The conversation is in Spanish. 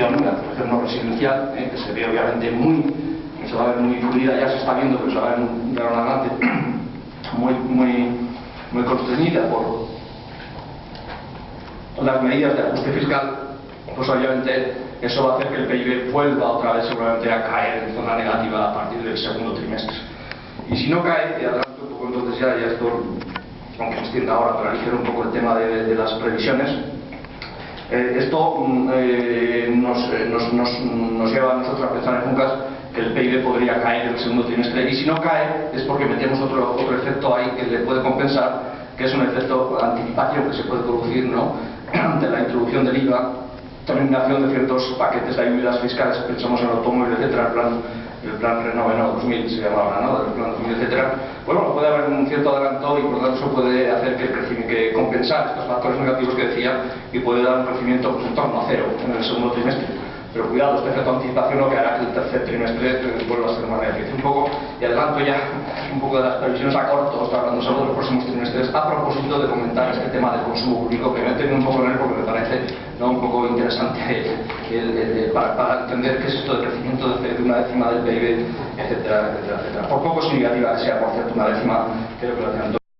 actualización no residencial, que se ve obviamente se va a ver muy diluida, ya se está viendo, pero se va a ver de ahora en adelante muy constreñida por las medidas de ajuste fiscal. Pues obviamente eso va a hacer que el PIB vuelva otra vez seguramente a caer en zona negativa a partir del segundo trimestre. Y si no cae, y adelanto un poco entonces ya esto, aunque se extienda ahora, para aligerar un poco el tema de las previsiones, esto nos lleva a nosotros a pensar en UNCAS que el PIB podría caer en el segundo trimestre, y si no cae es porque metemos otro efecto ahí que le puede compensar, que es un efecto anticipación que se puede producir, ¿no?, ante la introducción del IVA, terminación de ciertos paquetes de ayudas fiscales, pensamos en el automóvil, etcétera, el plan Renove 2000 se llama ahora, ¿no?, el plan 2000, etcétera. Bueno, puede haber un cierto adelanto y por lo tanto eso puede hacer que compensar estos factores negativos que decía, y puede dar un crecimiento pues, en torno a cero en el segundo trimestre. Pero cuidado, este efecto de anticipación lo que hará que el tercer trimestre vuelva a ser una beneficio un poco, y adelanto ya un poco de las previsiones a corto, está hablando solo de los próximos trimestres, a propósito de comentar este tema del consumo público, que me he tenido un poco en él porque me parece, ¿no?, un poco interesante para entender qué es esto de crecimiento de una décima del PIB, etcétera, etcétera, etcétera. Por poco significativa que sea, por cierto, una décima, creo que lo hacen